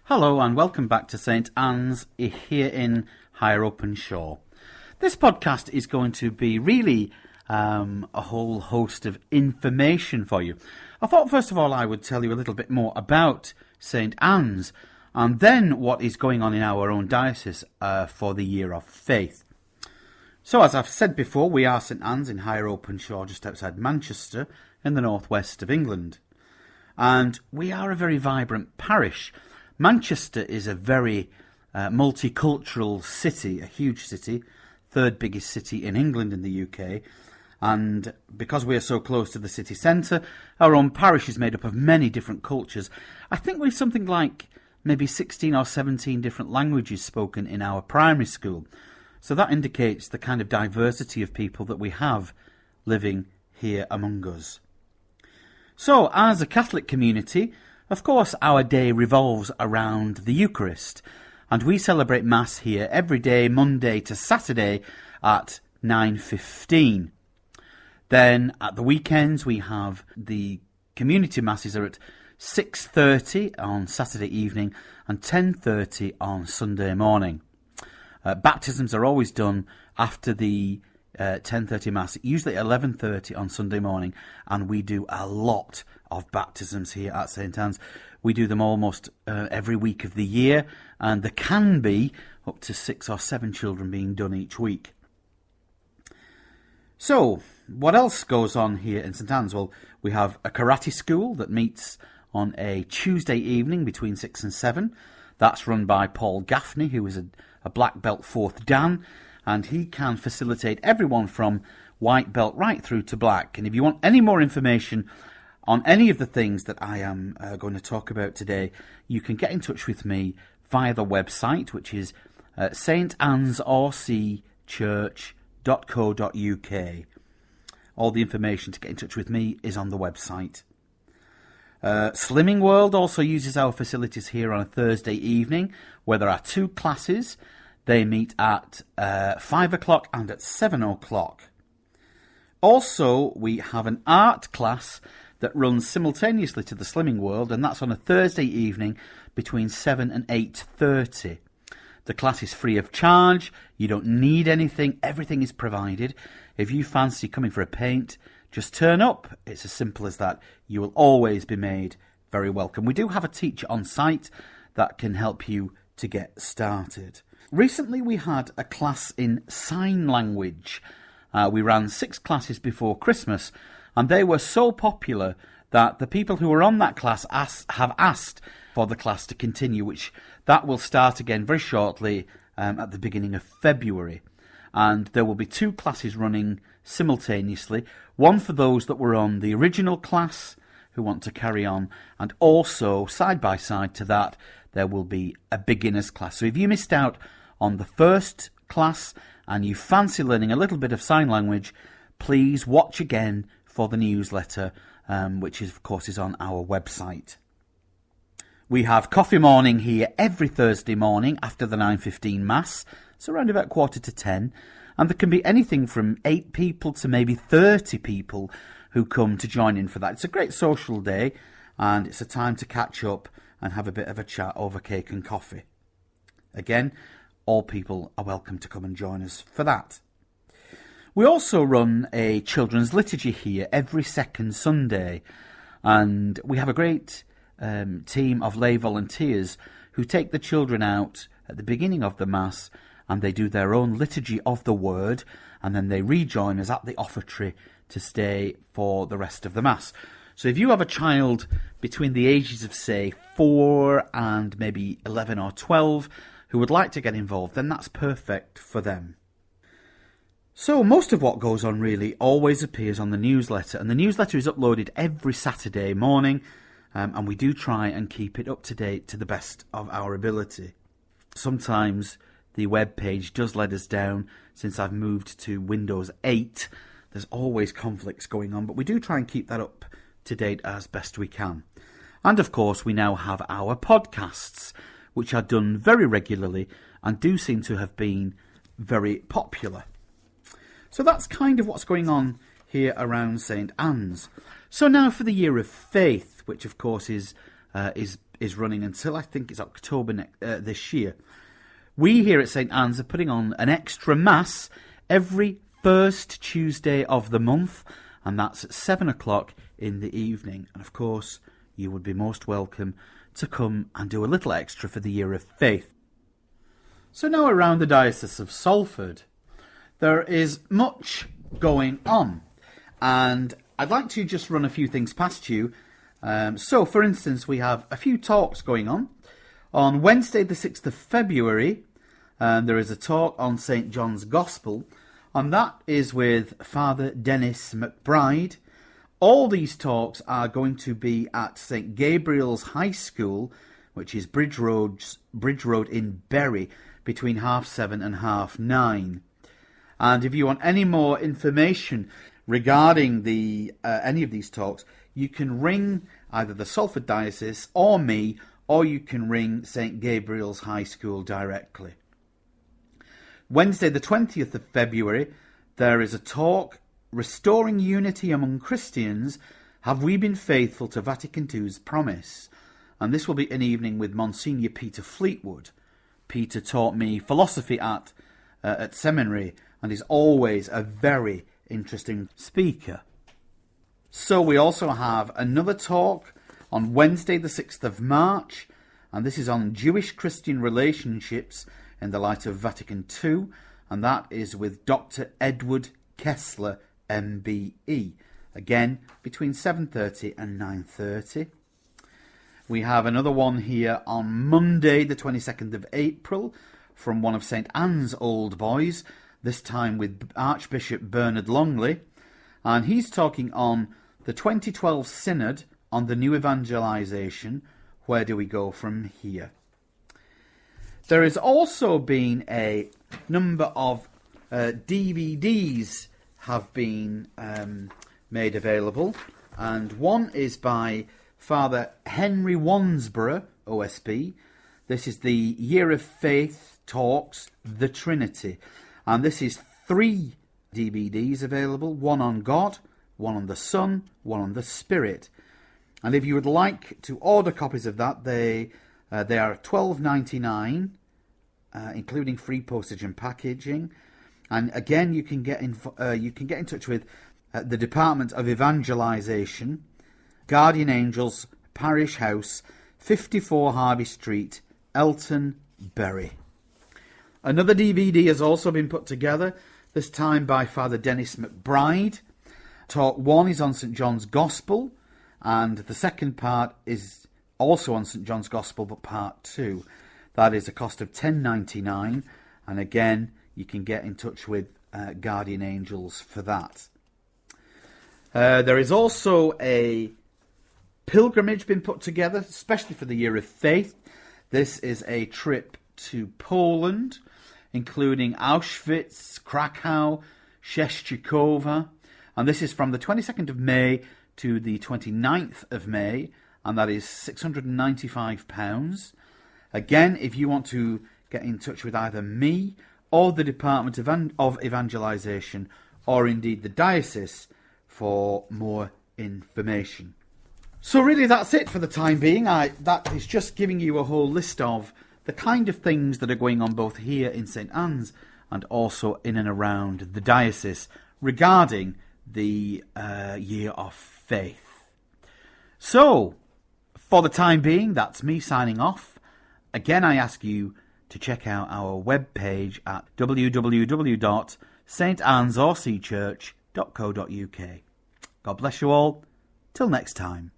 Hello and welcome back to St Anne's here in Higher Openshaw. This podcast is going to be really a whole host of information for you. I thought first of all I would tell you a little bit more about St Anne's and then what is going on in our own diocese for the Year of Faith. So as I've said before, we are St Anne's in Higher Openshaw just outside Manchester in the northwest of England. And we are a very vibrant parish. Manchester is a very multicultural city, a huge city, third biggest city in England in the UK. And because we are so close to the city centre, our own parish is made up of many different cultures. I think we've something like maybe 16 or 17 different languages spoken in our primary school. So that indicates the kind of diversity of people that we have living here among us. So, as a Catholic community, of course, our day revolves around the Eucharist, and we celebrate Mass here every day, Monday to Saturday, at 9:15. Then, at the weekends, we have the community Masses are at 6:30 on Saturday evening and 10:30 on Sunday morning. Baptisms are always done after the 10:30 Mass, usually 11:30 on Sunday morning, and we do a lot of baptisms here at St Anne's. We do them almost every week of the year, and there can be up to 6 or 7 children being done each week. So, what else goes on here in St Anne's? Well, we have a karate school that meets on a Tuesday evening between 6 and 7. That's run by Paul Gaffney, who is a black belt 4th Dan, and he can facilitate everyone from white belt right through to black. And if you want any more information on any of the things that I am going to talk about today, you can get in touch with me via the website, which is stannesorcchurch.co.uk. All the information to get in touch with me is on the website. Slimming World also uses our facilities here on a Thursday evening, where there are 2 classes. They meet at 5 o'clock and at 7 o'clock. Also, we have an art class that runs simultaneously to the Slimming World, and that's on a Thursday evening between 7 and 8:30. The class is free of charge. You don't need anything. Everything is provided. If you fancy coming for a paint, just turn up. It's as simple as that. You will always be made very welcome. We do have a teacher on site that can help you to get started. Recently we had a class in sign language. We ran 6 classes before Christmas, and they were so popular that the people who were on that class have asked for the class to continue, which that will start again very shortly at the beginning of February. And there will be 2 classes running simultaneously, one for those that were on the original class who want to carry on, and also side by side to that there will be a beginner's class. So if you missed out on the first class and you fancy learning a little bit of sign language, please watch again for the newsletter, which is, of course, is on our website. We have coffee morning here every Thursday morning after the 9:15 Mass, so around about 9:45, and there can be anything from 8 people to maybe 30 people who come to join in for that. It's a great social day, and it's a time to catch up and have a bit of a chat over cake and coffee. Again, all people are welcome to come and join us for that. We also run a children's liturgy here every second Sunday, and we have a great team of lay volunteers who take the children out at the beginning of the Mass, and they do their own liturgy of the Word, and then they rejoin us at the offertory to stay for the rest of the Mass. So if you have a child between the ages of, say, 4 and maybe 11 or 12 who would like to get involved, then that's perfect for them. So most of what goes on really always appears on the newsletter, and the newsletter is uploaded every Saturday morning, and we do try and keep it up to date to the best of our ability. Sometimes the web page does let us down. Since I've moved to Windows 8, there's always conflicts going on, but we do try and keep that up to date as best we can. And of course we now have our podcasts, which are done very regularly and do seem to have been very popular. So that's kind of what's going on here around St Anne's. So now for the Year of Faith, which of course is is running until I think it's October this year. We here at St Anne's are putting on an extra Mass every first Tuesday of the month, and that's at 7 o'clock in the evening. And of course, you would be most welcome to come and do a little extra for the Year of Faith. So now around the Diocese of Salford, there is much going on, and I'd like to just run a few things past you. So, for instance, we have a few talks going on. On Wednesday the 6th of February, there is a talk on St John's Gospel, and that is with Father Dennis McBride. All these talks are going to be at St Gabriel's High School, which is Bridge Road in Bury, between 7:30 and 9:30. And if you want any more information regarding any of these talks, you can ring either the Salford Diocese or me, or you can ring St Gabriel's High School directly. Wednesday the 20th of February, there is a talk, Restoring Unity Among Christians, Have We Been Faithful to Vatican II's Promise? And this will be an evening with Monsignor Peter Fleetwood. Peter taught me philosophy at seminary and is always a very interesting speaker. So we also have another talk on Wednesday the 6th of March, and this is on Jewish-Christian relationships in the light of Vatican II, and that is with Dr. Edward Kessler, MBE, again between 7:30 and 9:30. We have another one here on Monday the 22nd of April from one of St Anne's old boys, this time with Archbishop Bernard Longley, and he's talking on the 2012 Synod on the new evangelisation. Where do we go from here? There has also been a number of DVDs have been made available, and one is by Father Henry Wansborough, OSB. This is the Year of Faith Talks, The Trinity, and this is 3 DVDs available, one on God, one on the Son, one on the Spirit. And if you would like to order copies of that, they are $12.99, including free postage and packaging. And again, you can get in touch with the Department of Evangelisation, Guardian Angels, Parish House, 54 Harvey Street, Elton, Bury. Another DVD has also been put together, this time by Father Dennis McBride. Talk 1 is on St John's Gospel, and the second part is also on St John's Gospel, but part 2. That is a cost of $10.99, and again, you can get in touch with Guardian Angels for that. There is also a pilgrimage been put together, especially for the Year of Faith. This is a trip to Poland, including Auschwitz, Krakow, Szczecinowa, and this is from the 22nd of May to the 29th of May, and that is £695. Again, if you want to get in touch with either me or the Department of Evangelisation, or indeed the Diocese, for more information. So really that's it for the time being. That is just giving you a whole list of the kind of things that are going on both here in St Anne's and also in and around the diocese regarding the Year of Faith. So, for the time being, that's me signing off. Again, I ask you to check out our webpage at www.stannesorcchurch.co.uk. God bless you all. Till next time.